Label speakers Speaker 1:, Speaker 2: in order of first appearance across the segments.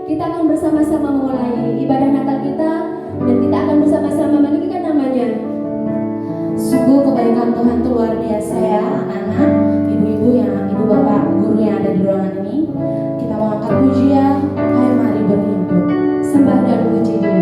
Speaker 1: kita akan bersama-sama memulai ibadah Natal kita, dan kita akan bersama-sama meninggikan namanya. Sungguh kebaikan Tuhan itu luar biasa ya anak-anak, ibu-ibu, ibu bapak guru yang ada di ruangan ini. Kita mau angkat pujian, ayo mari berhimpun, sembah dan puji Dia.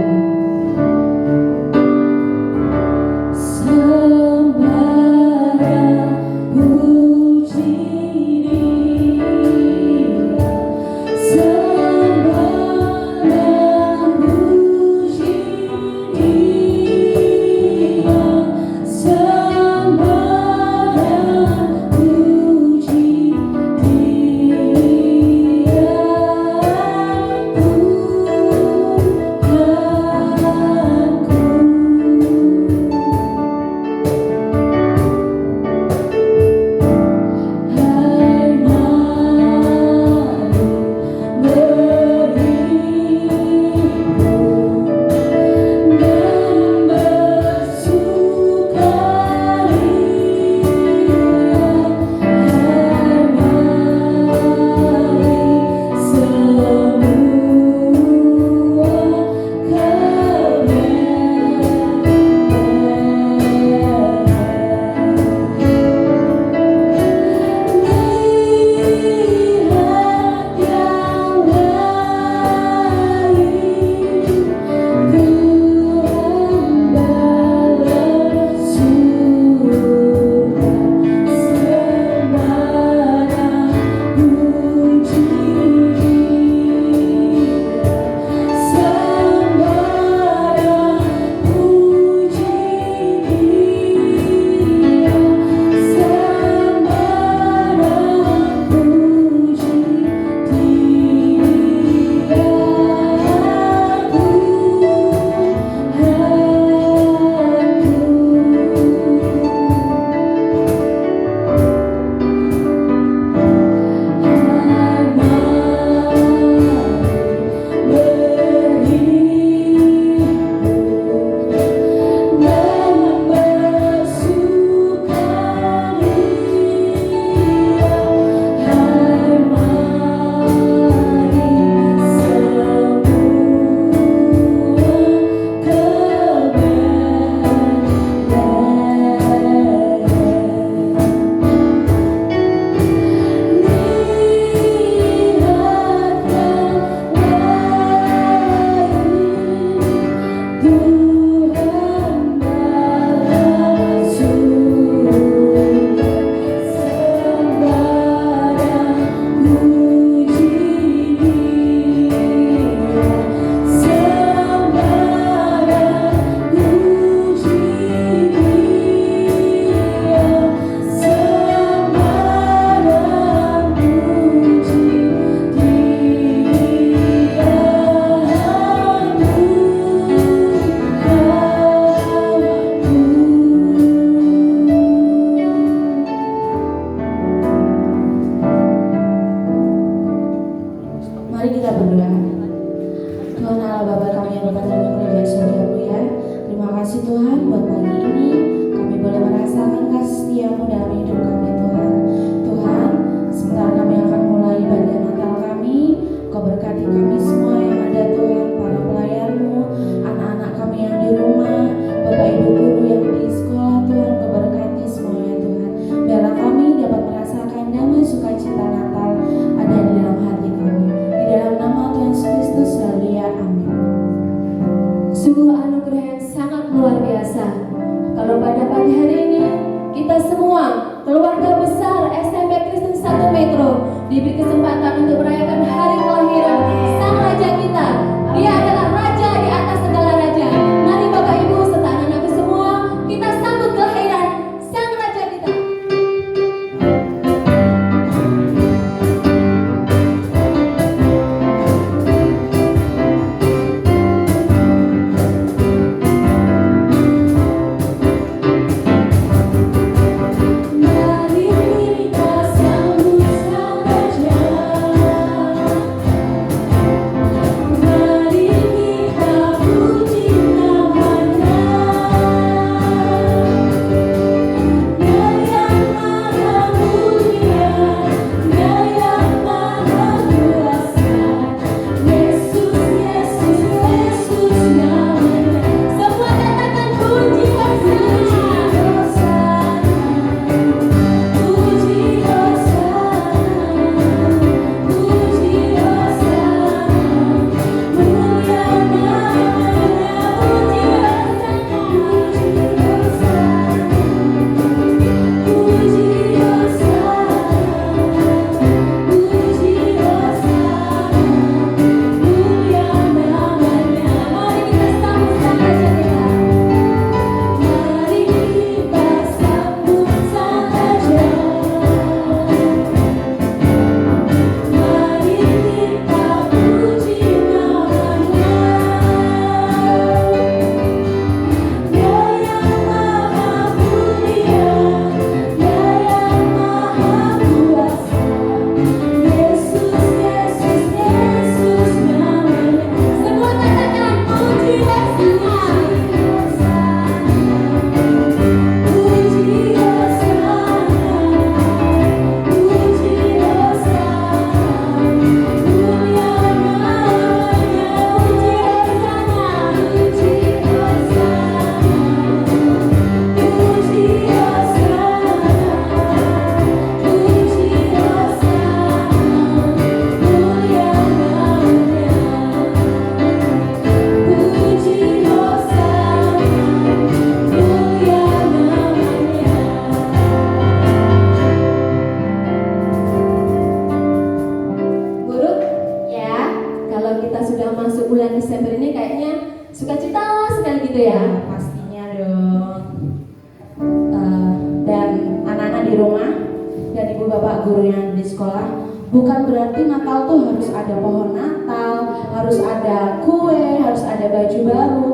Speaker 1: bapak guru yang di sekolah, bukan berarti Natal tuh harus ada pohon Natal, harus ada kue, harus ada baju baru.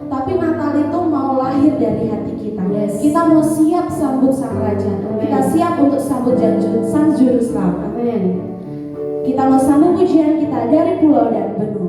Speaker 1: Tapi Natal itu mau lahir dari hati kita.
Speaker 2: Yes.
Speaker 1: Kita mau siap sambut Sang Raja.
Speaker 2: Amen.
Speaker 1: Kita siap untuk sambut Sang Juru Selamat.
Speaker 2: Amin.
Speaker 1: Kita mau sambut pujian kita dari pulau dan benua.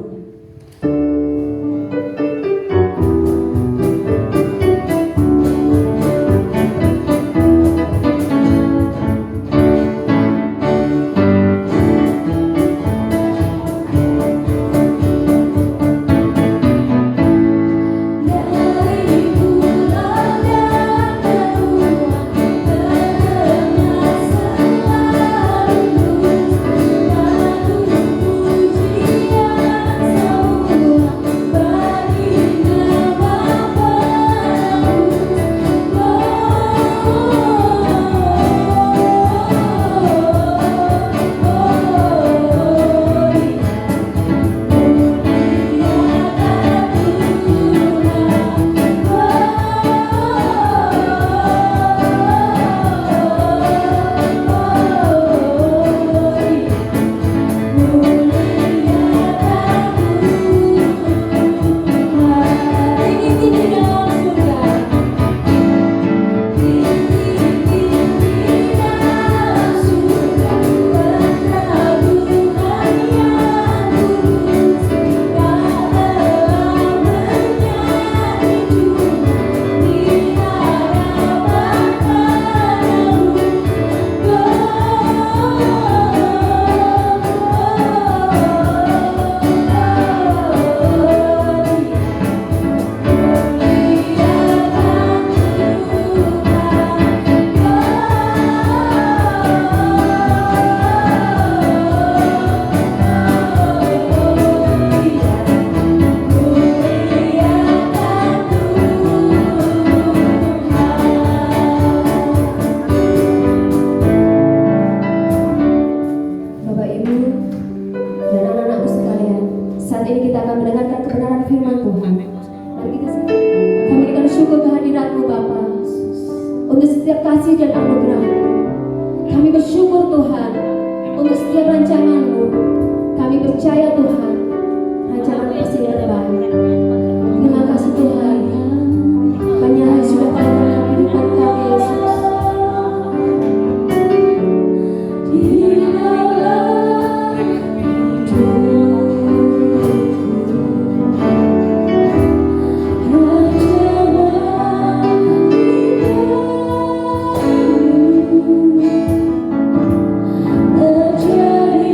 Speaker 1: Terjadi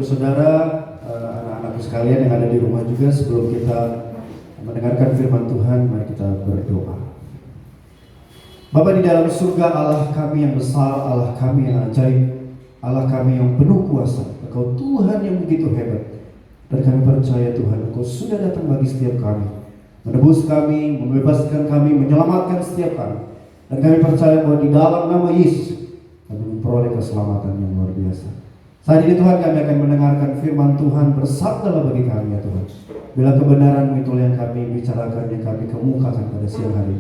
Speaker 2: Ibu Saudara, anak-anakku sekalian yang ada di rumah juga, sebelum kita mendengarkan firman Tuhan, mari kita berdoa. Bapa di dalam surga, Allah kami yang besar, Allah kami yang ajaib, Allah kami yang penuh kuasa. Engkau Tuhan yang begitu hebat. Dan kami percaya Tuhan, Engkau sudah datang bagi setiap kami, menebus kami, membebaskan kami, menyelamatkan setiap kami. Dan kami percaya bahwa di dalam nama Yesus kami memperoleh keselamatan yang luar biasa. Saat ini Tuhan, kami akan mendengarkan firman Tuhan, bersabdalah bagi kami ya Tuhan. Bila kebenaran itu yang kami bicarakan, yang kami kemukakan pada siang hari,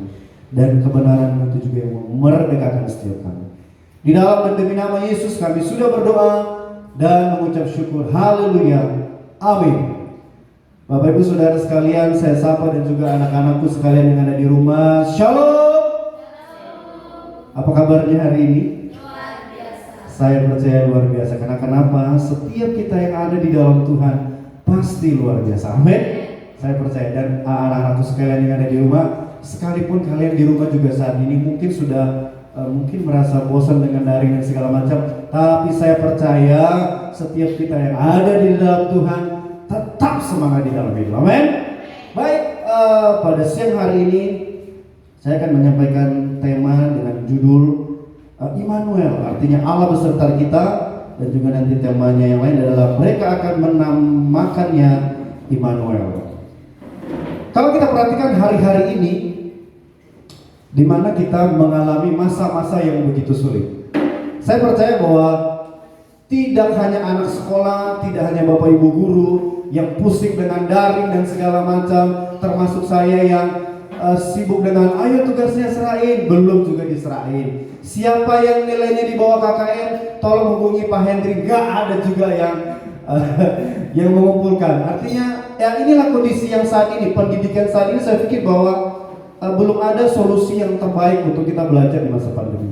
Speaker 2: dan kebenaran itu juga yang memerdekakan setiap kami. Di dalam dan demi nama Yesus kami sudah berdoa dan mengucap syukur. Haleluya. Amin. Bapak Ibu Saudara sekalian, saya sapa dan juga anak-anakku sekalian yang ada di rumah. Shalom. Apa kabarnya hari ini? Luar biasa. Saya percaya luar biasa. Karena kenapa? Setiap kita yang ada di dalam Tuhan pasti luar biasa. Amin. Saya percaya. Dan anak-anakku sekalian yang ada di rumah, sekalipun kalian di rumah juga saat ini mungkin sudah mungkin merasa bosan dengan daring dan segala macam, tapi saya percaya setiap kita yang ada di dalam Tuhan tetap semangat di dalam hidup. Amin. Baik, pada siang hari ini saya akan menyampaikan tema dengan judul Immanuel, artinya Allah beserta kita, dan juga nanti temanya yang lain adalah mereka akan menamakannya Immanuel. Kalau kita perhatikan hari-hari ini, di mana kita mengalami masa-masa yang begitu sulit. Saya percaya bahwa tidak hanya anak sekolah, tidak hanya bapak ibu guru yang pusing dengan daring dan segala macam, termasuk saya yang sibuk dengan ayo tugasnya serahin, belum juga diserahin. Siapa yang nilainya di bawah KKN, tolong hubungi Pak Hendri. Gak ada juga yang mengumpulkan. Artinya ya inilah kondisi yang saat ini, pendidikan saat ini. Saya pikir bahwa belum ada solusi yang terbaik untuk kita belajar di masa pandemi.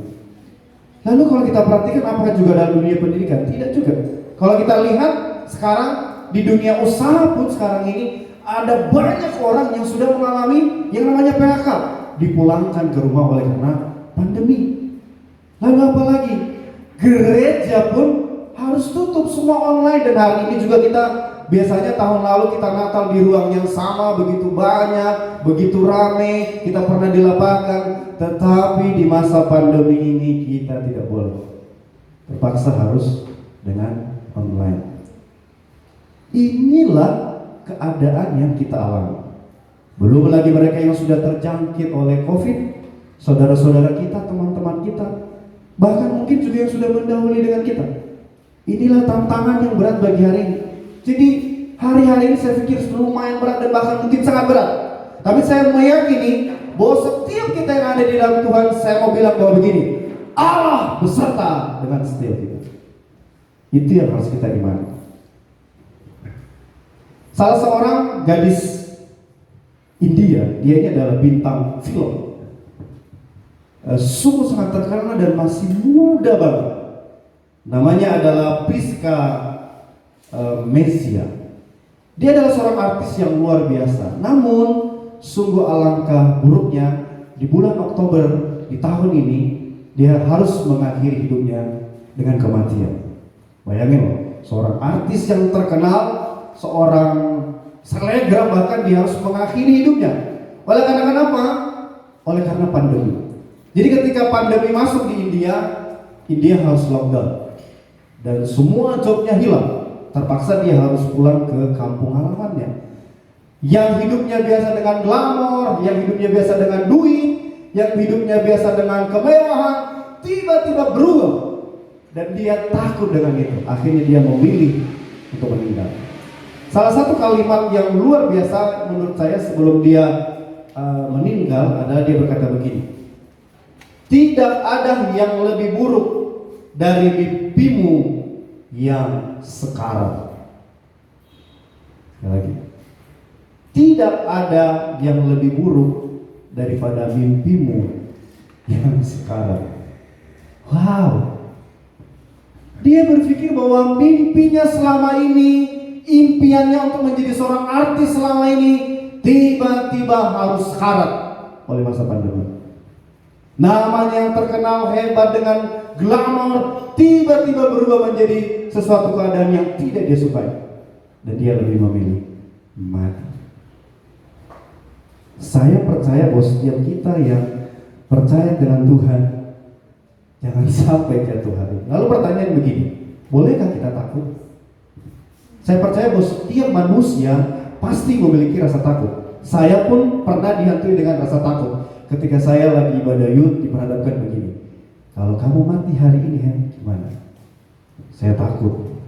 Speaker 2: Lalu kalau kita perhatikan, apakah juga dalam dunia pendidikan? Tidak juga. Kalau kita lihat sekarang di dunia usaha pun sekarang ini ada banyak orang yang sudah mengalami yang namanya PHK, dipulangkan ke rumah oleh karena pandemi. Lalu apa lagi? Gereja pun harus tutup, semua online. Dan hari ini juga kita, biasanya tahun lalu kita Natal di ruang yang sama, begitu banyak, begitu rame, kita pernah di lapangan. Tetapi di masa pandemi ini kita tidak boleh, terpaksa harus dengan online. Inilah keadaan yang kita alami. Belum lagi mereka yang sudah terjangkit oleh COVID, saudara-saudara kita, teman-teman kita, bahkan mungkin juga yang sudah mendahului dengan kita. Inilah tantangan yang berat bagi hari ini. Jadi hari-hari ini saya pikir lumayan berat dan bahkan mungkin sangat berat. Tapi saya meyakini bahwa setiap kita yang ada di dalam Tuhan, saya mau bilang bahwa begini, Allah beserta dengan setiap kita. Itu yang harus kita imani. Salah seorang gadis India, dia ini adalah bintang film, sungguh sangat terkenal dan masih muda banget. Namanya adalah Priska Mesia. Dia adalah seorang artis yang luar biasa. Namun sungguh alangkah buruknya, di bulan Oktober di tahun ini dia harus mengakhiri hidupnya dengan kematian. Bayangin loh, seorang artis yang terkenal, seorang selebgram, bahkan dia harus mengakhiri hidupnya. Oleh karena kenapa? Oleh karena pandemi. Jadi ketika pandemi masuk di India, India harus lockdown dan semua jobnya hilang. Terpaksa dia harus pulang ke kampung halamannya. Yang hidupnya biasa dengan glamor, yang hidupnya biasa dengan duit, yang hidupnya biasa dengan kemewahan, tiba-tiba berubah. Dan dia takut dengan itu. Akhirnya dia memilih untuk meninggal. Salah satu kalimat yang luar biasa menurut saya sebelum dia meninggal adalah dia berkata begini, tidak ada yang lebih buruk dari mimpimu yang sekarang. Sekali lagi, tidak ada yang lebih buruk daripada mimpimu yang sekarang. Wow. Dia berpikir bahwa mimpinya selama ini, impiannya untuk menjadi seorang artis selama ini, tiba-tiba harus sekarat oleh masa pandemi. Namanya yang terkenal hebat dengan glamor tiba-tiba berubah menjadi sesuatu keadaan yang tidak dia sukai, dan dia lebih memilih mati. Saya percaya bahwa setiap kita yang percaya dengan Tuhan jangan sampai jatuh hati. Lalu pertanyaan begini, bolehkah kita takut? Saya percaya bahwa setiap manusia pasti memiliki rasa takut. Saya pun pernah dihantui dengan rasa takut ketika saya lagi ibadah yud diperhadapkan begini, kalau kamu mati hari ini, gimana? Saya takut.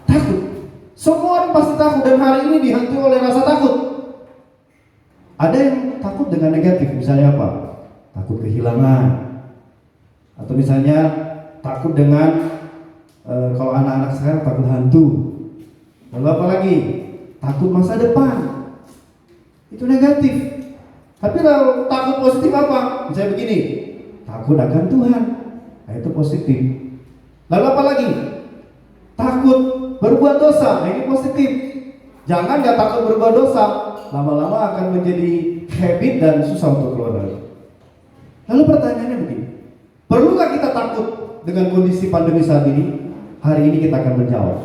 Speaker 2: Takut. Semua orang pasti takut, dan hari ini dihantui oleh rasa takut. Ada yang takut dengan negatif, misalnya apa? Takut kehilangan, atau misalnya takut dengan kalau anak-anak sekarang takut hantu. Lalu apa lagi? Takut masa depan. Itu negatif. Tapi kalau takut positif apa? Misalnya begini, takut akan Tuhan. Nah, itu positif. Lalu apa lagi? Takut berbuat dosa. Nah, ini positif. Jangan nggak takut berbuat dosa, lama-lama akan menjadi habit dan susah untuk keluar dari. Lalu pertanyaannya begini, perlukah kita takut dengan kondisi pandemi saat ini? Hari ini kita akan menjawab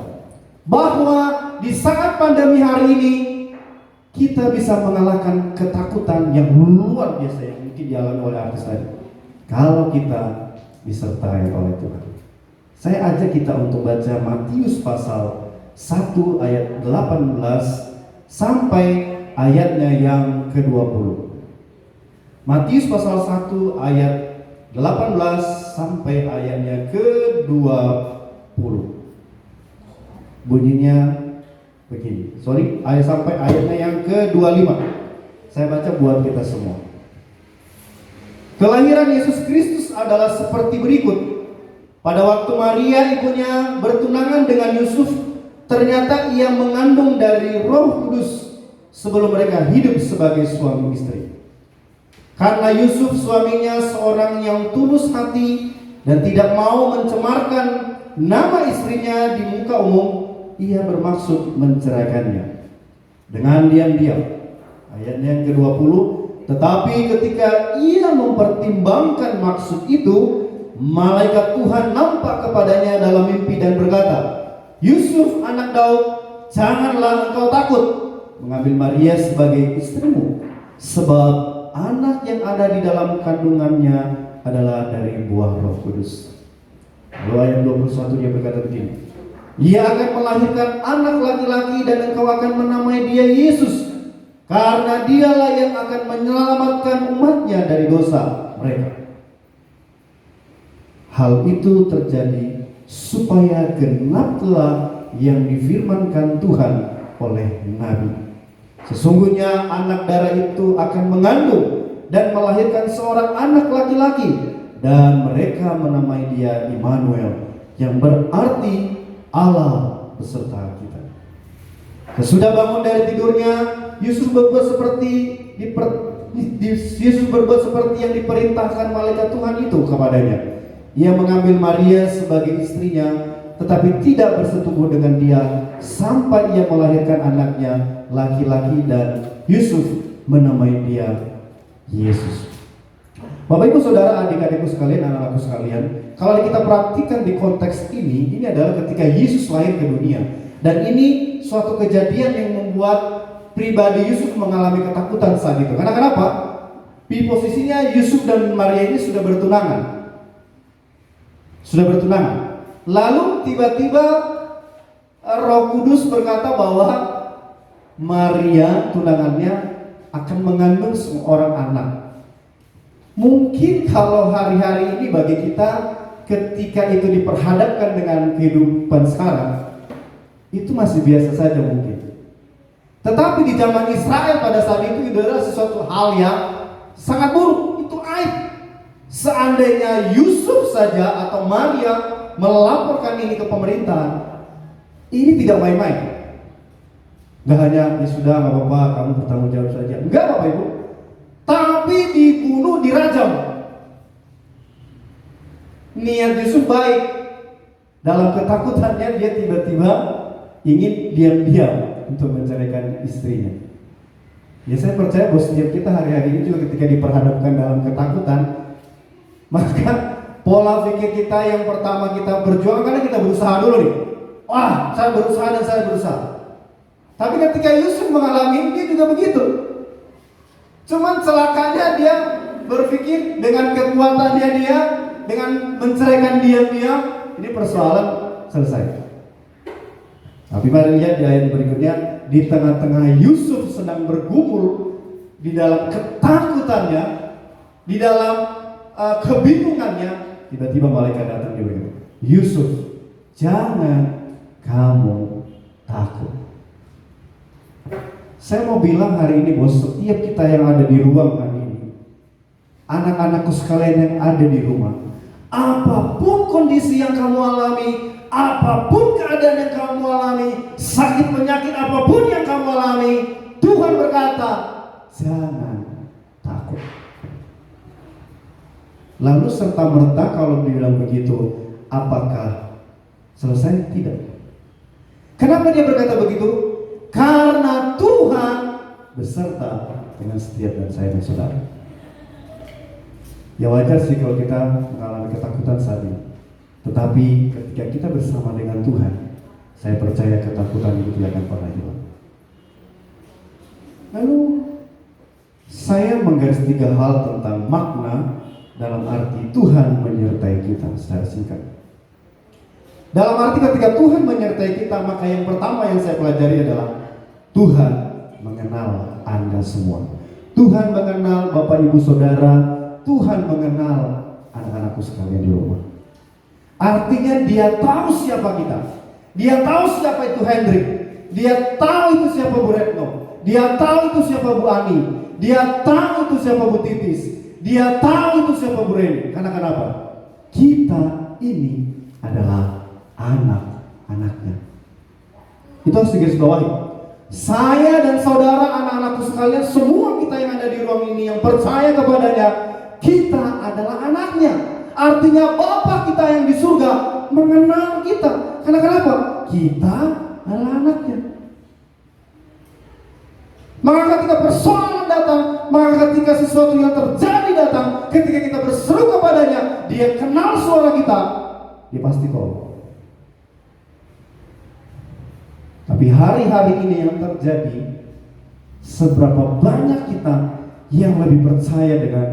Speaker 2: bahwa di saat pandemi hari ini kita bisa mengalahkan ketakutan yang luar biasa yang mungkin dialami oleh artis tadi, kalau kita disertai oleh Tuhan. Saya ajak kita untuk baca Matius pasal 1 ayat 18 sampai ayatnya yang ke-20. Matius pasal 1 ayat 18 sampai ayatnya ke-20. Bunyinya begini. Ayat sampai ayatnya yang ke-25. Saya baca buat kita semua. Kelahiran Yesus Kristus adalah seperti berikut. Pada waktu Maria ibunya bertunangan dengan Yusuf, ternyata ia mengandung dari Roh Kudus sebelum mereka hidup sebagai suami istri. Karena Yusuf suaminya seorang yang tulus hati dan tidak mau mencemarkan nama istrinya di muka umum, ia bermaksud menceraikannya dengan diam-diam. Ayat yang ke-20, tetapi ketika ia mempertimbangkan maksud itu, malaikat Tuhan nampak kepadanya dalam mimpi dan berkata, Yusuf anak Daud, janganlah engkau takut mengambil Maria sebagai istrimu, sebab anak yang ada di dalam kandungannya adalah dari buah Roh Kudus. Lalu ayat 21 dia berkata begini, ia akan melahirkan anak laki-laki dan engkau akan menamai dia Yesus, karena dialah yang akan menyelamatkan umatnya dari dosa mereka. Hal itu terjadi supaya genaplah yang difirmankan Tuhan oleh Nabi. Sesungguhnya anak darah itu akan mengandung dan melahirkan seorang anak laki-laki, dan mereka menamai dia Immanuel, yang berarti Allah beserta kita. Sesudah bangun dari tidurnya, Yesus berbuat seperti yang diperintahkan malaikat Tuhan itu kepadanya. Ia mengambil Maria sebagai istrinya, tetapi tidak bersetubuh dengan dia sampai ia melahirkan anaknya laki-laki, dan Yusuf menamai dia Yesus. Bapak Ibu Saudara, adik-adikku sekalian, anak-anakku sekalian, kalau kita perhatikan di konteks ini adalah ketika Yesus lahir ke dunia, dan ini suatu kejadian yang membuat pribadi Yusuf mengalami ketakutan saat itu. Karena kenapa? Di posisinya Yusuf dan Maria ini sudah bertunangan. Lalu tiba-tiba Roh Kudus berkata bahwa Maria tunangannya akan mengandung seorang anak. Mungkin kalau hari-hari ini bagi kita, ketika itu diperhadapkan dengan kehidupan sekarang, itu masih biasa saja mungkin. Tetapi di zaman Israel pada saat itu adalah sesuatu hal yang sangat buruk. Itu aib. Seandainya Yusuf saja atau Maria melaporkan ini ke pemerintah, ini tidak main-main. Gak hanya, ya sudah gak apa-apa, kamu bertanggung jawab saja. Enggak Bapak Ibu. Tapi dibunuh, dirajam. Niat Yusuf baik. Dalam ketakutannya dia tiba-tiba ingin diam-diam untuk menceraikan istrinya. Ya saya percaya bahwa setiap kita hari-hari ini juga ketika diperhadapkan dalam ketakutan, maka pola pikir kita yang pertama kita berjuang karena kita berusaha dulu nih. Wah, saya berusaha dan saya berusaha. Tapi ketika Yusuf mengalami dia juga begitu. Cuman celakanya dia berpikir dengan kekuatannya dia, dengan menceraikan diam-diam, ini persoalan selesai. Tapi mari lihat di ayat berikutnya, di tengah-tengah Yusuf sedang bergumul di dalam ketakutannya, di dalam kebingungannya, tiba-tiba malaikat datang di berikut. Yusuf, jangan kamu takut. Saya mau bilang hari ini bahwa setiap kita yang ada di ruangan ini, anak-anakku sekalian yang ada di rumah, apapun kondisi yang kamu alami, apapun keadaan yang kamu alami, sakit penyakit apapun yang kamu alami, Tuhan berkata, jangan takut. Lalu serta merta kalau dibilang begitu, apakah selesai? Tidak. Kenapa dia berkata begitu? Karena Tuhan beserta dengan setiap dan saya dan saudara. Ya wajar sih kalau kita mengalami ketakutan saat ini. Tetapi ketika kita bersama dengan Tuhan, saya percaya ketakutan itu tidak akan pernah hilang. Lalu saya menggaris 3 hal tentang makna dalam arti Tuhan menyertai kita secara singkat. Dalam arti ketika Tuhan menyertai kita, maka yang pertama yang saya pelajari adalah Tuhan mengenal Anda semua. Tuhan mengenal Bapak Ibu Saudara, Tuhan mengenal anak-anakku sekalian di rumah. Artinya dia tahu siapa kita. Dia tahu siapa itu Hendrik. Dia tahu itu siapa Bu Retno. Dia tahu itu siapa Bu Ani. Dia tahu itu siapa Bu Titis. Dia tahu itu siapa Bu Reni. Karena kenapa? Kita ini adalah anak-anaknya. Itu harus digarisbawahi. Saya dan saudara, anak-anakku sekalian, semua kita yang ada di ruang ini yang percaya kepadanya, kita adalah anaknya. Artinya Bapa kita yang di surga mengenal kita. Karena kenapa? Kita adalah anaknya. Maka ketika persoalan datang, maka ketika sesuatu yang terjadi datang, ketika kita berseru kepadanya, dia kenal suara kita, dia pasti tolong. Tapi hari-hari ini yang terjadi, seberapa banyak kita yang lebih percaya dengan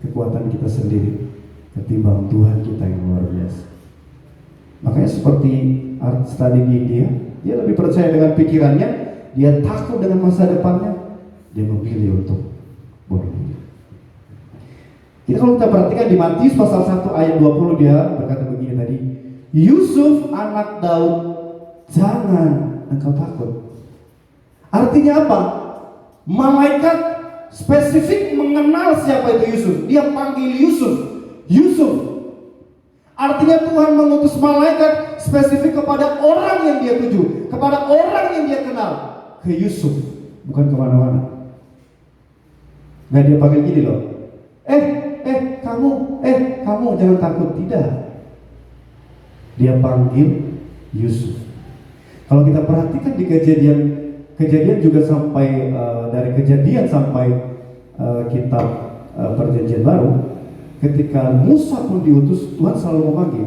Speaker 2: kekuatan kita sendiri ketimbang Tuhan kita yang luar biasa. Makanya seperti artis tadi di India, dia lebih percaya dengan pikirannya, dia takut dengan masa depannya, dia memilih untuk bunuh diri. Kalau kita perhatikan di Matius pasal 1 ayat 20, dia berkata begini tadi, Yusuf anak Daud, jangan engkau takut. Artinya apa? Malaikat spesifik mengenal siapa itu Yusuf. Dia panggil Yusuf, Yusuf. Artinya Tuhan mengutus malaikat spesifik kepada orang yang dia tuju, kepada orang yang dia kenal, ke Yusuf, bukan kemana-mana. Nah dia panggil gini loh, kamu jangan takut. Tidak, dia panggil Yusuf. Kalau kita perhatikan di kejadian juga sampai dari kejadian sampai kitab perjanjian baru, ketika Musa pun diutus, Tuhan selalu memanggil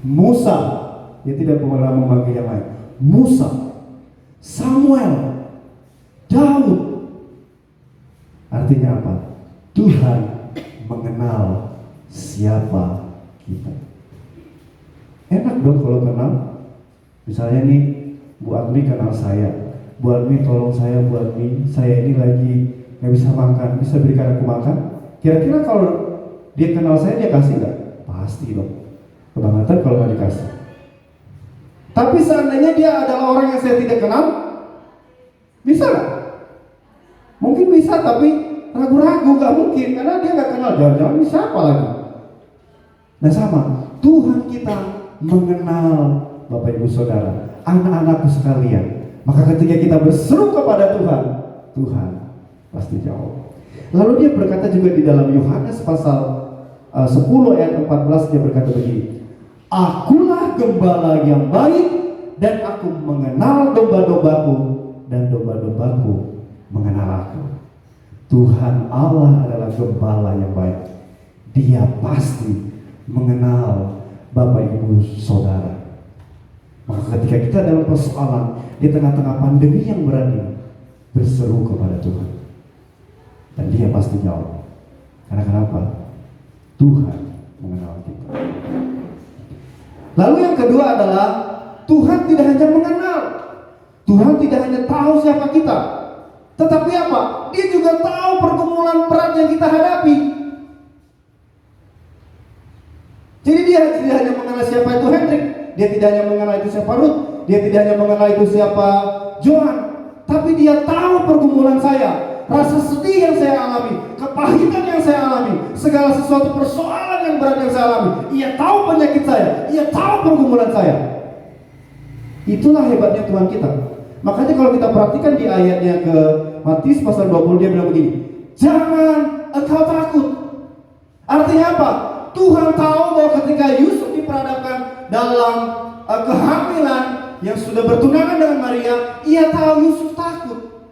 Speaker 2: Musa. Dia tidak pernah memanggil yang lain. Musa, Samuel, Daud. Artinya apa? Tuhan mengenal siapa kita. Enak dong kalau kenal. Misalnya nih, Bu Admi kenal saya. Bu Admi tolong saya, Bu Admi, saya ini lagi gak bisa makan, bisa berikan aku makan. Kira-kira kalau dia kenal saya, dia kasih gak? Pasti dong. Kebangetan kalau gak dikasih. Tapi seandainya dia adalah orang yang saya tidak kenal, bisa gak? Mungkin bisa, tapi ragu-ragu, gak mungkin. Karena dia gak kenal, jangan-jangan bisa apa lagi. Nah sama, Tuhan kita mengenal Bapak Ibu Saudara, anak-anakku sekalian. Maka ketika kita berseru kepada Tuhan, Tuhan pasti jawab. Lalu dia berkata juga di dalam Yohanes pasal 10 ayat 14, dia berkata begini, Akulah gembala yang baik, dan aku mengenal domba-dombaku, dan domba-dombaku mengenal aku. Tuhan Allah adalah gembala yang baik. Dia pasti mengenal Bapak Ibu Saudara. Maka ketika kita dalam persoalan di tengah-tengah pandemi yang berat ini, berseru kepada Tuhan, dan Dia pasti jawab. Karena kenapa? Tuhan mengenal kita. Lalu yang kedua adalah Tuhan tidak hanya mengenal, Tuhan tidak hanya tahu siapa kita, tetapi apa? Dia juga tahu pergumulan berat yang kita hadapi. Jadi dia tidak hanya mengenal siapa itu Hendrik, dia tidak hanya mengenal itu siapa Ruth, dia tidak hanya mengenal itu siapa Johan, tapi dia tahu pergumulan saya, rasa sedih yang saya alami, kepahitan yang saya alami, segala sesuatu persoalan yang berat yang saya alami. Ia tahu penyakit saya, ia tahu pergumulan saya. Itulah hebatnya Tuhan kita. Makanya kalau kita perhatikan di ayatnya ke Matius pasal 20, dia bilang begini, jangan engkau takut. Artinya apa? Tuhan tahu bahwa ketika Yusuf diperhadapkan dalam kehamilan yang sudah bertunangan dengan Maria, ia tahu Yusuf takut.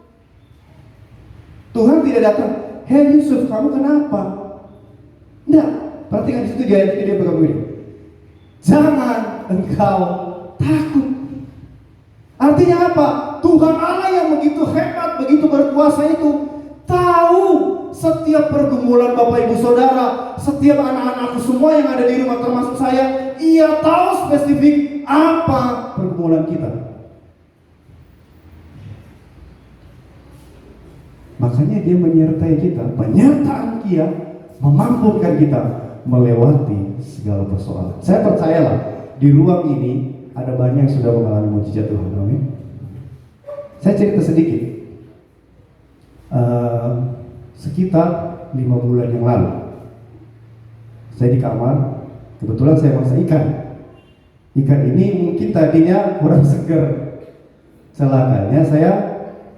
Speaker 2: Tuhan tidak datang, hei Yusuf, kamu kenapa? Tidak. Perhatikan di situ di ayat ini dia berkata begini, jangan engkau takut. Artinya apa? Tuhan Allah yang begitu hebat, begitu berkuasa itu tahu setiap pergumulan Bapak Ibu Saudara, setiap anak-anakku semua yang ada di rumah termasuk saya. Ia tahu spesifik apa pergumulan kita. Makanya Dia menyertai kita. Penyertaan Dia memampukan kita melewati segala persoalan. Saya percayalah di ruang ini ada banyak yang sudah mengalami mujizat Tuhan. Amin. Saya cerita sedikit. Sekitar 5 bulan yang lalu, saya di kamar, kebetulan saya masak ikan. Ikan ini mungkin tadinya kurang segar, celakanya saya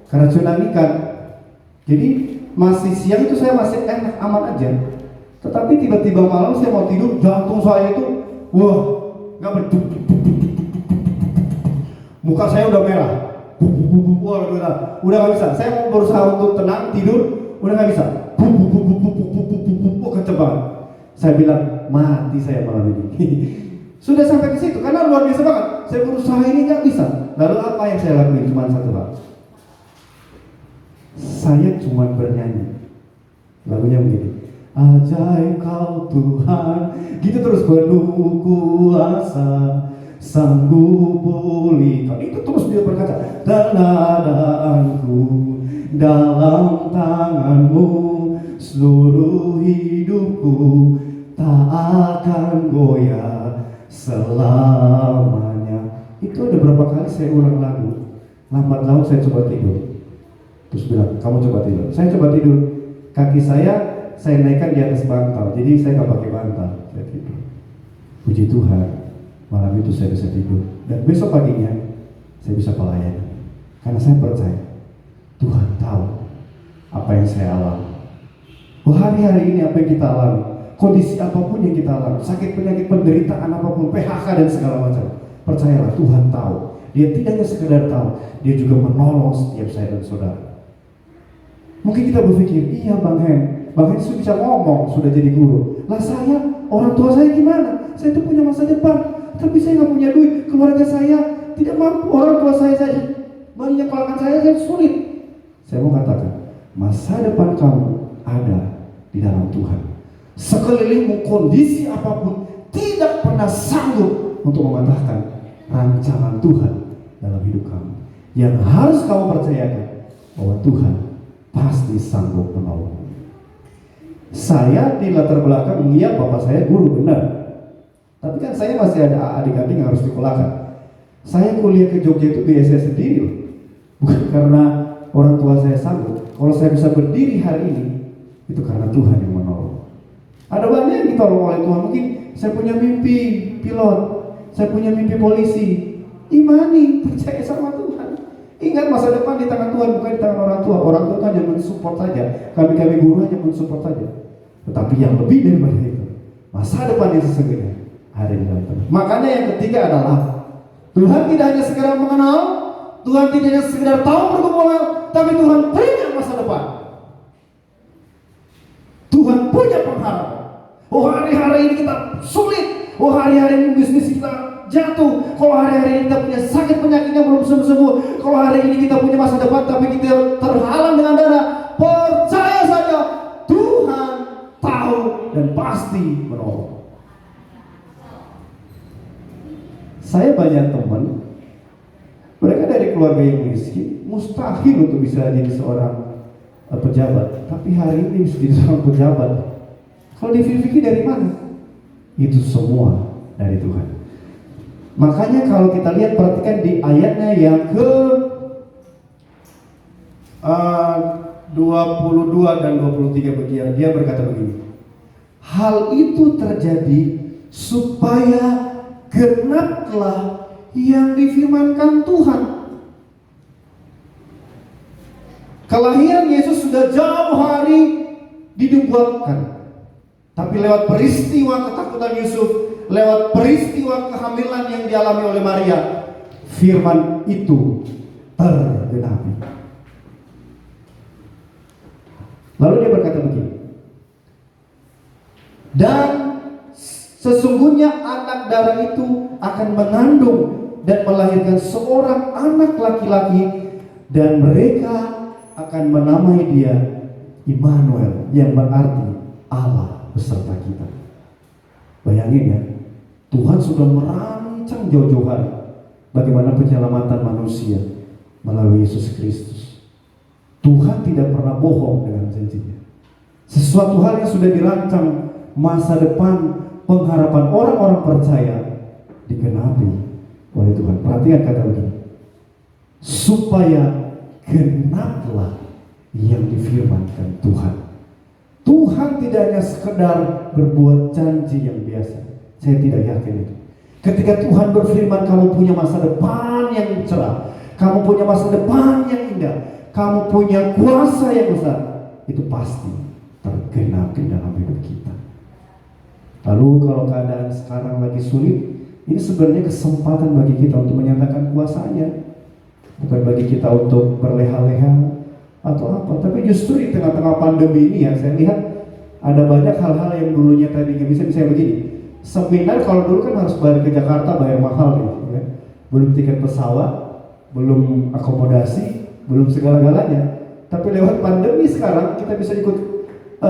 Speaker 2: keracunan ikan. Jadi masih siang itu saya masih enak aman aja. Tetapi tiba-tiba malam saya mau tidur, jantung saya itu wah, nggak berduk. Muka saya udah merah. Wah, udah nggak bisa. Saya mau berusaha untuk tenang tidur, udah nggak bisa. Kenceng banget. Saya bilang mati saya malam ini. Sudah sampai ke situ karena luar biasa banget. Saya berusaha ini nggak bisa. Lalu apa yang saya lakuin? Cuma satu hal. Saya cuma bernyanyi. Lagunya begini. Ajaib kau Tuhan, gitu terus, penuh kuasa, sanggup pulihkan. Itu terus dia berkata, keadaanku dalam tanganmu, seluruh hidupku tak akan goyah selamanya. Itu ada berapa kali saya ulang lagu. Lambat laun saya coba tidur. Terus bilang, kamu coba tidur. Saya coba tidur. Kaki saya naikkan di atas bantal. Jadi saya nggak pakai bantal. Saya tidur. Puji Tuhan, malam itu saya bisa tidur. Dan besok paginya saya bisa pelayanan. Karena saya percaya Tuhan tahu apa yang saya alami. Hari-hari ini apa yang kita alami, kondisi apapun yang kita alami, sakit, penyakit, penderitaan apapun, PHK dan segala macam, percayalah Tuhan tahu. Dia tidak hanya sekedar tahu, Dia juga menolong setiap saya dan saudara. Mungkin kita berpikir, iya Bang Hen sudah bisa ngomong, sudah jadi guru. Lah saya, orang tua saya gimana? Saya tuh punya masa depan, tapi saya nggak punya duit. Keluarga saya tidak mampu, orang tua saya saja menyekolahkan saya sulit. Saya mau katakan, masa depan kamu ada di dalam Tuhan. Sekelilingmu, kondisi apapun tidak pernah sanggup untuk mematahkan rancangan Tuhan dalam hidup kamu. Yang harus kamu percayakan bahwa Tuhan pasti sanggup menolong. Saya di latar belakang, iya bapak saya guru, benar. Tapi kan saya masih ada adik-adik yang harus dikolahkan. Saya kuliah ke Jogja itu biaya saya sendiri loh. Bukan karena orang tua saya sanggup. Kalau saya bisa berdiri hari ini, itu karena Tuhan yang menolong. Ada banyak yang ditolong oleh Tuhan. Mungkin saya punya mimpi pilot, saya punya mimpi polisi. Imani, percaya sama Tuhan. Ingat masa depan di tangan Tuhan, bukan di tangan orang tua. Orang tua hanya mensupport saja. Kami guru hanya mensupport saja. Tetapi yang lebih daripada itu, masa depan yang sesungguhnya ada di dalam Tuhan. Makanya yang ketiga adalah Tuhan tidak hanya sekedar mengenal, Tuhan tidak hanya sekedar tahu pergumulan, tapi Tuhan punya masa depan. Tuhan punya pengharapan. Oh, hari-hari ini kita sulit. Oh, hari-hari ini bisnis kita jatuh. Kalau hari-hari ini kita punya sakit penyakit yang belum sembuh-sembuh. Kalau hari ini kita punya masa depan tapi kita terhalang dengan dana. Percaya saja, Tuhan tahu dan pasti menolong. Saya banyak teman, mereka dari keluarga yang miskin, mustahil untuk bisa jadi seorang pejabat. Tapi hari ini bisa jadi seorang pejabat. Kalau dipikir dari mana? Itu semua dari Tuhan. Makanya kalau kita lihat, perhatikan di ayatnya yang ke 22 dan 23 bagian, dia berkata begini. Hal itu terjadi supaya genaplah yang difirmankan Tuhan. Kelahiran Yesus sudah jauh hari dinubuatkan. Tapi lewat peristiwa ketakutan Yusuf, lewat peristiwa kehamilan yang dialami oleh Maria, firman itu tergenapi. Lalu dia berkata begini. Dan sesungguhnya anak darah itu akan mengandung dan melahirkan seorang anak laki-laki, dan mereka akan menamai dia Immanuel, yang berarti Allah beserta kita. Bayangin ya, Tuhan sudah merancang jauh-jauh hari bagaimana penyelamatan manusia melalui Yesus Kristus. Tuhan tidak pernah bohong dengan janjinya. Sesuatu hal yang sudah dirancang, masa depan pengharapan orang-orang percaya digenapi oleh Tuhan. Perhatikan kata begini, supaya genaplah yang difirmankan Tuhan. Tuhan tidak hanya sekedar berbuat janji yang biasa. Saya tidak yakin itu. Ketika Tuhan berfirman, kamu punya masa depan yang cerah, kamu punya masa depan yang indah, kamu punya kuasa yang besar, itu pasti tergenapi dalam hidup kita. Lalu kalau keadaan sekarang lagi sulit, ini sebenarnya kesempatan bagi kita untuk menyatakan kuasanya. Bukan bagi kita untuk berleha-leha atau apa, tapi justru di tengah-tengah pandemi ini ya, saya lihat ada banyak hal-hal yang dulunya tadi nggak bisa. Misalnya begini, seminar kalau dulu kan harus bayar ke Jakarta, bayar mahal gitu ya. Belum tiket pesawat, belum akomodasi, belum segala-galanya. Tapi lewat pandemi sekarang kita bisa ikut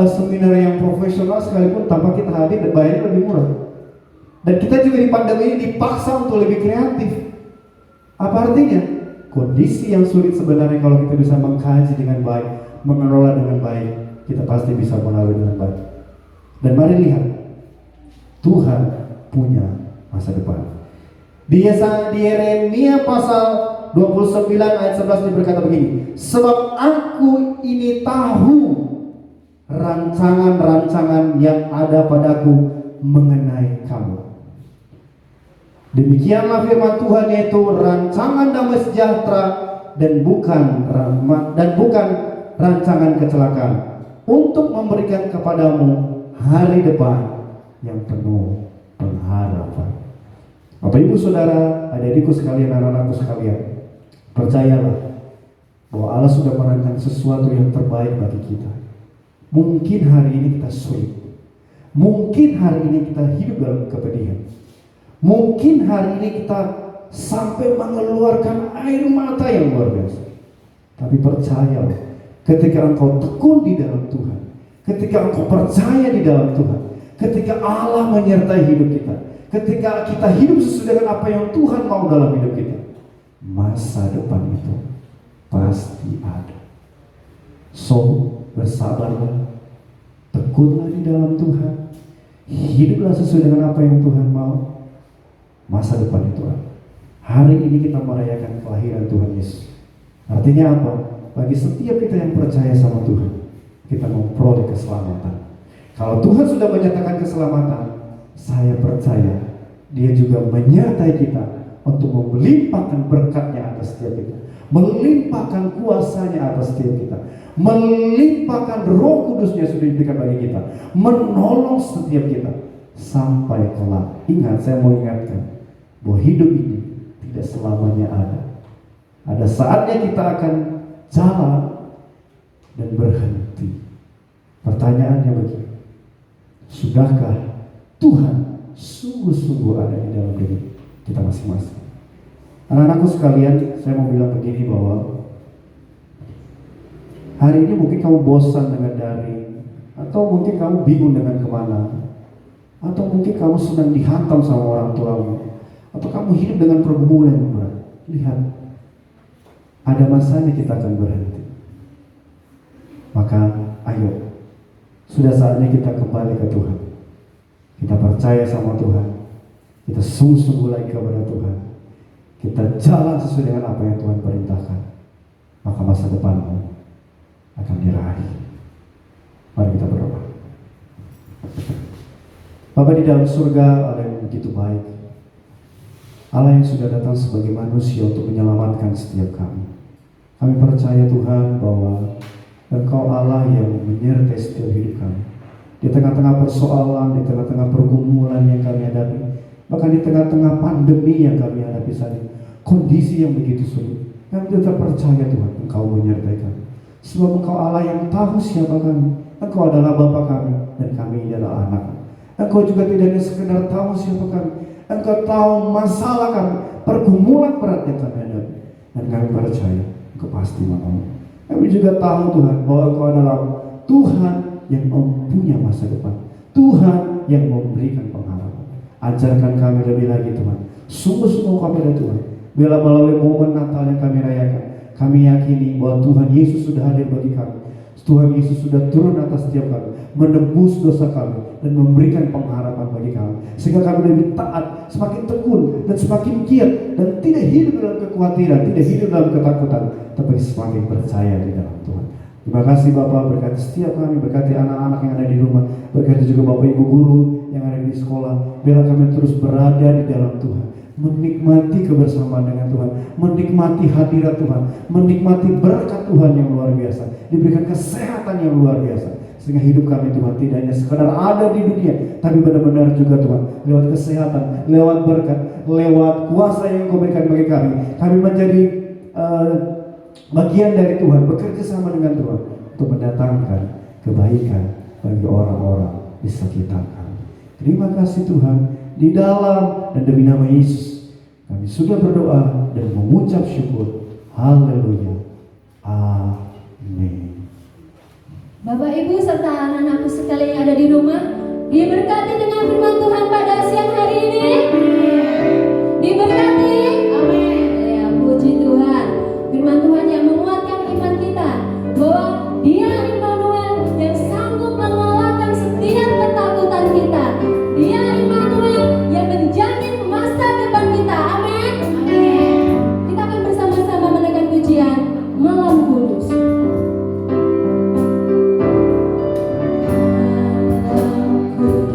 Speaker 2: seminar yang profesional sekalipun tanpa kita hadir dan bayarnya lebih murah. Dan kita juga di pandemi ini dipaksa untuk lebih kreatif. Apa artinya? Kondisi yang sulit sebenarnya kalau kita bisa mengkaji dengan baik, mengelola dengan baik, kita pasti bisa melalui dengan baik. Dan mari lihat, Tuhan punya masa depan. Di Yeremia pasal 29 ayat 11 dia berkata begini, sebab aku ini tahu rancangan-rancangan yang ada padaku mengenai kamu. Demikianlah firman Tuhan, yaitu rancangan damai sejahtera dan bukan rancangan kecelakaan, untuk memberikan kepadamu hari depan yang penuh pengharapan. Bapak Ibu Saudara, adik-adikku sekalian, anak-anakku sekalian, percayalah bahwa Allah sudah merancang sesuatu yang terbaik bagi kita. Mungkin hari ini kita sulit, mungkin hari ini kita hidup dalam kepedihan, mungkin hari ini kita sampai mengeluarkan air mata yang luar biasa. Tapi percayalah, ketika engkau tekun di dalam Tuhan, ketika engkau percaya di dalam Tuhan, ketika Allah menyertai hidup kita, ketika kita hidup sesuai dengan apa yang Tuhan mau dalam hidup kita, masa depan itu pasti ada. So, bersabarlah, tekunlah di dalam Tuhan, hiduplah sesuai dengan apa yang Tuhan mau. Masa depan itu ada. Hari ini kita merayakan kelahiran Tuhan Yesus. Artinya apa? Bagi setiap kita yang percaya sama Tuhan, kita memperoleh keselamatan. Kalau Tuhan sudah menyatakan keselamatan, saya percaya Dia juga menyertai kita untuk melimpahkan berkat-Nya atas setiap kita, melimpahkan kuasa-Nya atas setiap kita, melimpahkan Roh Kudus-Nya sudah diberikan bagi kita, menolong setiap kita sampai kelak. Ingat, saya mau ingatkan bahwa hidup ini tidak selamanya ada. Ada saatnya kita akan jalan dan berhenti. Pertanyaannya begini, Sudahkah Tuhan sungguh-sungguh ada di dalam diri kita masing-masing? Anak-anakku sekalian, saya mau bilang begini bahwa hari ini mungkin kamu bosan dengan daring, atau mungkin kamu bingung dengan kemana, atau mungkin kamu sedang dihantam sama orang tuamu, atau kamu hidup dengan pergumulan yang berat. Lihat, ada masanya kita akan berhenti. Maka ayo, sudah saatnya kita kembali ke Tuhan. Kita percaya sama Tuhan, kita sungguh-sungguh lagi kepada Tuhan, kita jalan sesuai dengan apa yang Tuhan perintahkan, maka masa depanmu akan diraih. Mari kita berdoa. Bapa di dalam surga, Allah yang begitu baik, Allah yang sudah datang sebagai manusia untuk menyelamatkan setiap kami. Kami percaya Tuhan bahwa Engkau Allah yang menyertai setiap hidup kami. Di tengah-tengah persoalan, di tengah-tengah pergumulan yang kami hadapi, bahkan di tengah-tengah pandemi yang kami hadapi saat ini, kondisi yang begitu sulit, kami tetap percaya Tuhan, Engkau menyertai kami. Sebab Engkau Allah yang tahu siapa kami. Engkau adalah Bapa kami dan kami adalah anak. Engkau juga tidak hanya sekedar tahu siapa kami, Engkau tahu masalah kami, pergumulan berat yang kami hadapi, dan kami percaya Engkau pasti mau. Kami juga tahu Tuhan bahwa Engkau adalah Tuhan yang mempunyai masa depan, Tuhan yang memberikan pengharapan. Ajarkan kami lebih lagi Tuhan, sungguh-sungguh kepada Tuhan. Bila melalui momen Natal yang kami rayakan, kami yakini bahwa Tuhan Yesus sudah hadir bagi kami. Tuhan Yesus sudah turun atas setiap kami, menebus dosa kami, dan memberikan pengharapan bagi kami. Sehingga kami lebih taat, semakin tekun, dan semakin giat, dan tidak hidup dalam kekhawatiran, tidak hidup dalam ketakutan, tapi semakin percaya di dalam Tuhan. Terima kasih Bapak, berkati setiap kami, berkati anak-anak yang ada di rumah, berkati juga Bapak Ibu guru yang ada di sekolah. Biarlah kami terus berada di dalam Tuhan, menikmati kebersamaan dengan Tuhan, menikmati hadirat Tuhan, menikmati berkat Tuhan yang luar biasa, diberikan kesehatan yang luar biasa, sehingga hidup kami Tuhan tidak hanya sekadar ada di dunia, tapi benar-benar juga Tuhan, lewat kesehatan, lewat berkat, lewat kuasa yang Kau berikan bagi kami menjadi bagian dari Tuhan, bekerja sama dengan Tuhan untuk mendatangkan kebaikan bagi orang-orang di sekitar kami. Terima kasih Tuhan, di dalam dan demi nama Yesus kami sudah berdoa dan mengucap syukur. Haleluya. Amin.
Speaker 1: Bapak Ibu serta anak-anakku sekalian yang ada di rumah, diberkati dengan firman Tuhan pada siang hari ini. Diberkati. Amin. Ya, puji Tuhan. Firman Tuhan yang menguatkan iman kita bahwa Dia Immanuel yang sanggup mengalahkan setiap ketakutan kita. Dia Immanuel yang menjamin masa depan kita. Amin. Amin. Kita akan bersama-sama menaikkan pujian Malam Kudus. Malam Kudus,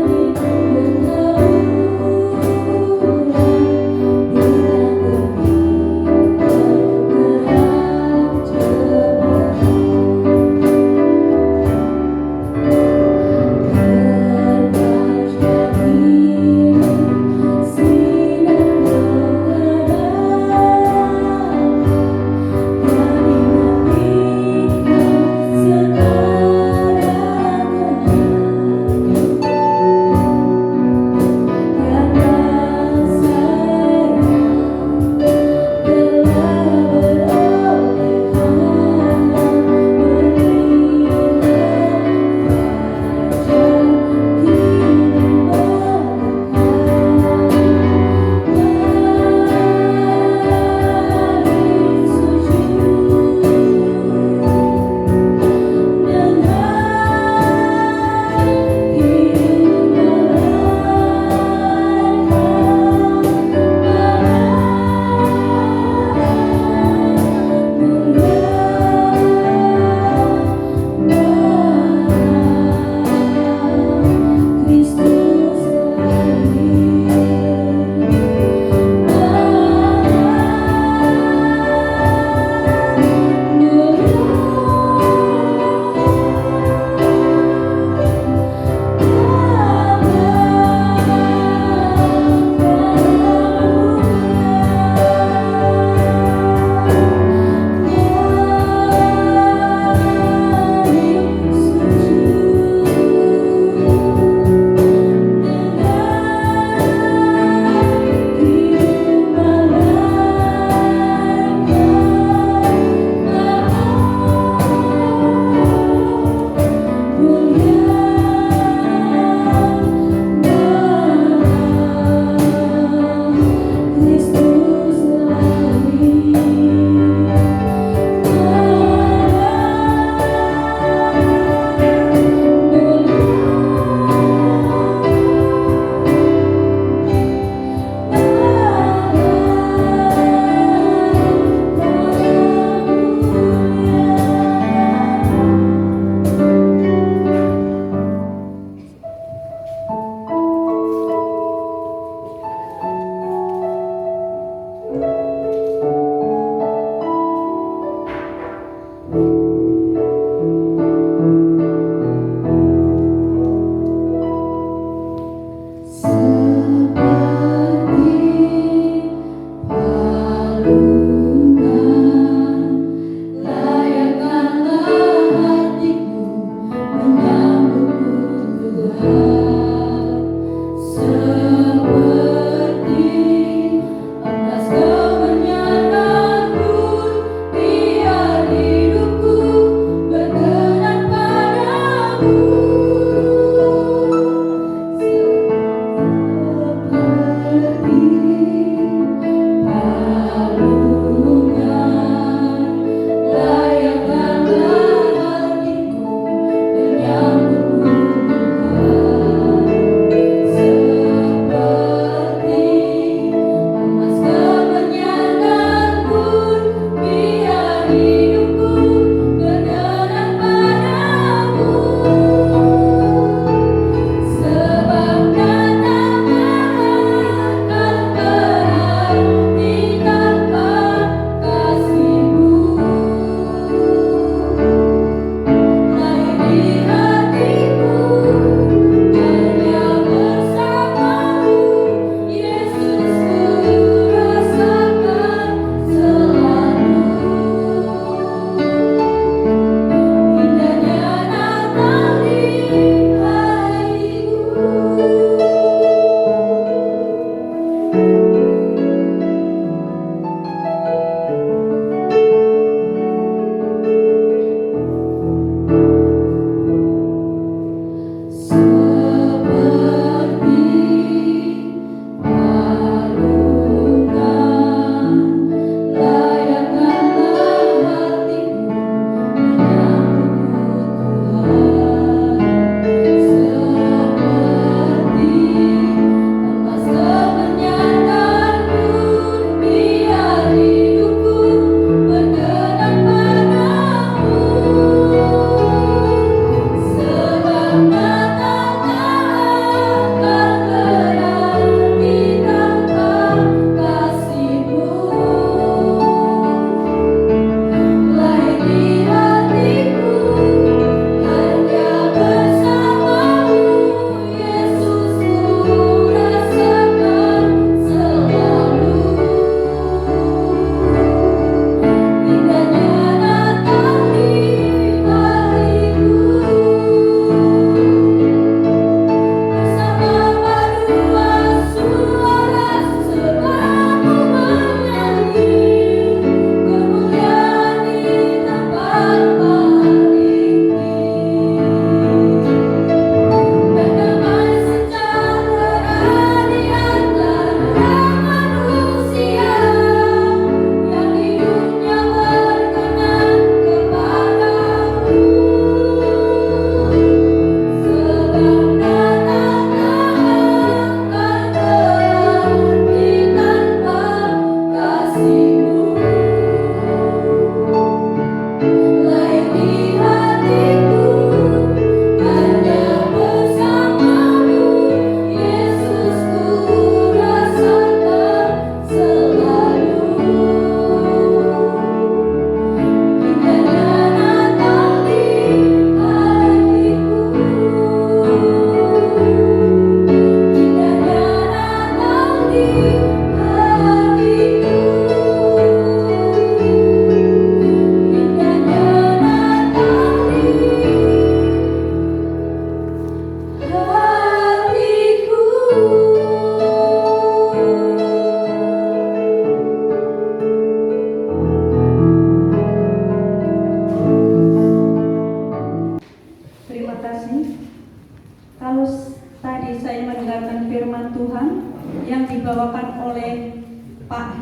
Speaker 1: di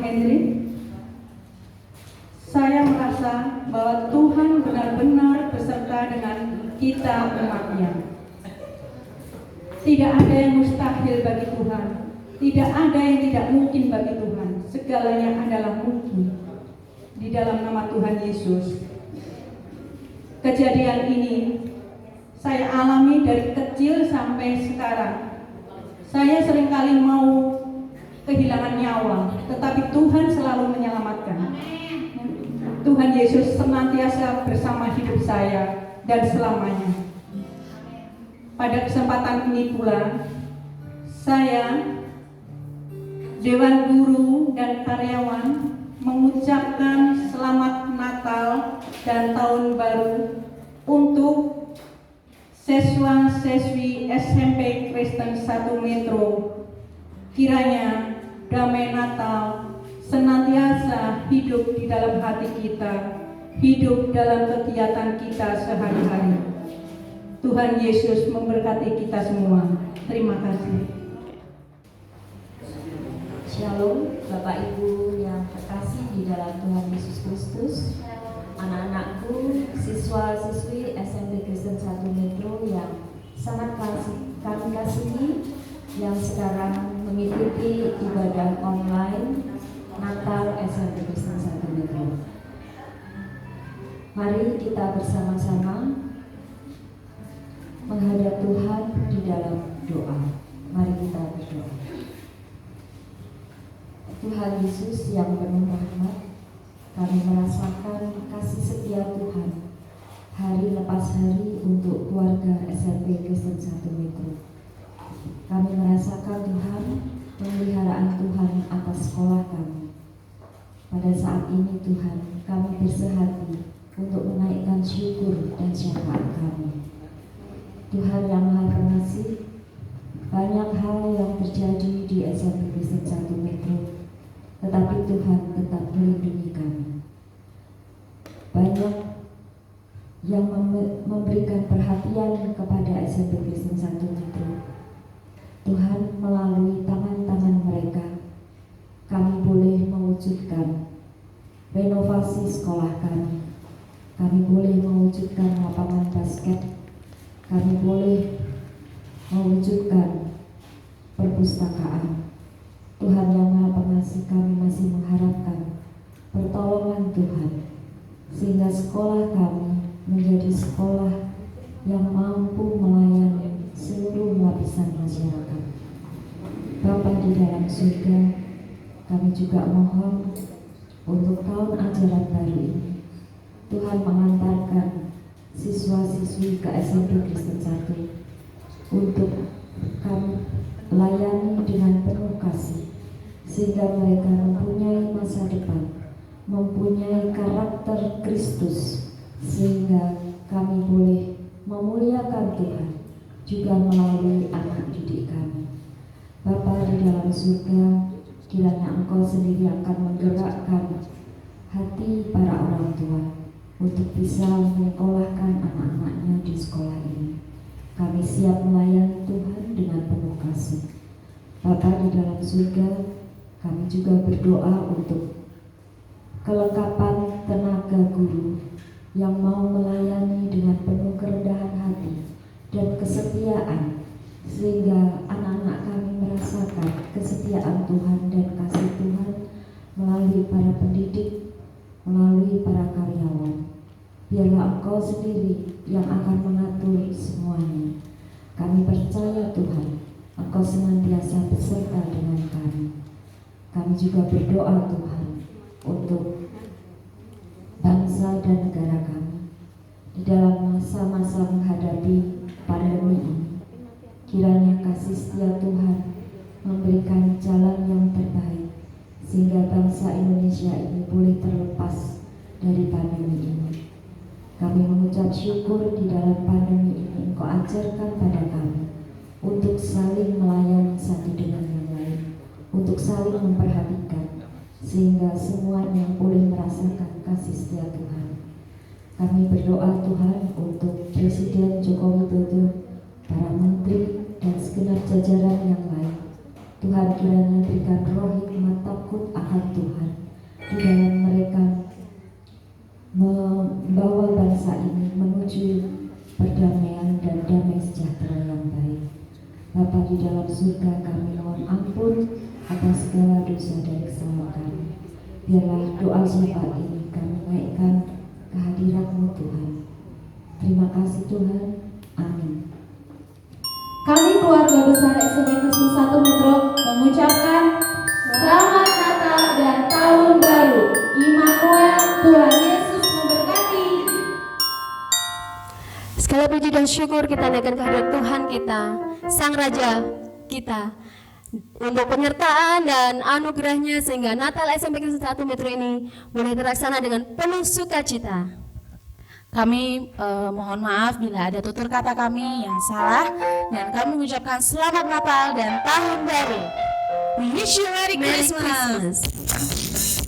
Speaker 3: Henry, saya merasa bahwa Tuhan benar-benar beserta dengan kita umatnya. Tidak ada yang mustahil bagi Tuhan. Tidak ada yang tidak mungkin bagi Tuhan. Segalanya adalah mungkin di dalam nama Tuhan Yesus. Kejadian ini saya alami dari kecil sampai sekarang. Saya seringkali mau kehilangan nyawa, tetapi Tuhan selalu menyelamatkan. Tuhan Yesus senantiasa bersama hidup saya dan selamanya. Pada kesempatan ini pula, saya, Dewan Guru dan karyawan mengucapkan selamat Natal dan Tahun Baru untuk siswa-siswi SMP Kristen 1 Metro. Kiranya damai Natal senantiasa hidup di dalam hati kita, hidup dalam kegiatan kita sehari-hari. Tuhan Yesus memberkati kita semua. Terima kasih.
Speaker 4: Shalom, Bapak Ibu yang terkasih di dalam Tuhan Yesus Kristus, anak-anakku, siswa-siswi SMP Kristen 1 Metro yang sangat kami kasihi, yang sekarang mengikuti ibadah online Natal SMP Kristen 1 Metro. Mari kita bersama-sama menghadap Tuhan di dalam doa. Mari kita berdoa. Tuhan Yesus yang penuh rahmat, kami merasakan kasih setia Tuhan hari lepas hari untuk keluarga SMP Kristen 1 Metro. Kami merasakan Tuhan, pemeliharaan Tuhan atas sekolah kami. Pada saat ini Tuhan, kami bersehati untuk menaikkan syukur dan syafaat kami. Tuhan yang Maha Pengasih, banyak hal yang terjadi di SMP Kristen 1 Metro, tetapi Tuhan tetap melindungi kami. Banyak yang memberikan perhatian kepada SMP Kristen 1 Metro. Tuhan melalui tangan-tangan mereka, kami boleh mewujudkan renovasi sekolah kami. Kami boleh mewujudkan lapangan basket. Kami boleh mewujudkan perpustakaan. Tuhan yang Maha Pengasih, kami masih mengharapkan pertolongan Tuhan, sehingga sekolah kami menjadi sekolah yang mampu melayani seluruh lapisan masyarakat. Bapa di dalam surga, kami juga mohon untuk tahun ajaran baru ini, Tuhan mengantarkan siswa-siswi ke SMP Kristen 1 untuk kami layani dengan penuh kasih, sehingga mereka mempunyai masa depan, mempunyai karakter Kristus, sehingga kami boleh memuliakan Tuhan juga melalui anak didik kami. Bapa di dalam surga, kiranya Engkau sendiri akan menggerakkan hati para orang tua untuk bisa menyekolahkan anak-anaknya di sekolah ini. Kami siap melayani Tuhan dengan penuh kasih. Bapa di dalam surga, kami juga berdoa untuk kelengkapan tenaga guru yang mau melayani dengan penuh kerendahan hati dan kesetiaan, sehingga anak-anak kami merasakan kesetiaan Tuhan dan kasih Tuhan melalui para pendidik, melalui para karyawan. Biarlah Engkau sendiri yang akan mengatur semuanya. Kami percaya Tuhan, Engkau senantiasa beserta dengan kami. Kami juga berdoa Tuhan untuk bangsa dan negara kami di dalam masa-masa menghadapi pandemi ini. Kiranya kasih setia Tuhan memberikan jalan yang terbaik, sehingga bangsa Indonesia ini boleh terlepas dari pandemi ini. Kami mengucap syukur di dalam pandemi ini Engkau ajarkan pada kami untuk saling melayani satu dengan yang lain, untuk saling memperhatikan, sehingga semuanya boleh merasakan kasih setia Tuhan. Kami berdoa Tuhan untuk Presiden Joko Widodo, para menteri dan segenap jajaran yang lain. Tuhan kiranya berikan roh hikmat takut akan Tuhan di dalam mereka membawa bangsa ini menuju perdamaian dan damai sejahtera yang baik. Bapa di dalam surga, kami mohon ampun atas segala dosa dan kesalahan kami. Biarlah doa syafaat ini kami naikkan kehadirat-Mu Tuhan. Terima kasih Tuhan. Amin.
Speaker 1: Kami keluarga besar SMP Kristen 1 Metro mengucapkan Selamat Natal dan Tahun Baru. Immanuel, Tuhan Yesus memberkati. Segala puji dan syukur kita naikkan kehadirat Tuhan kita, Sang Raja kita, untuk penyertaan dan anugerahnya sehingga Natal SMP Kristen 1 Metro ini boleh terlaksana dengan penuh sukacita.
Speaker 5: Kami mohon maaf bila ada tutur kata kami yang salah, dan kami mengucapkan Selamat Natal dan Tahun Baru. We wish you Merry Christmas.
Speaker 6: Merry Christmas.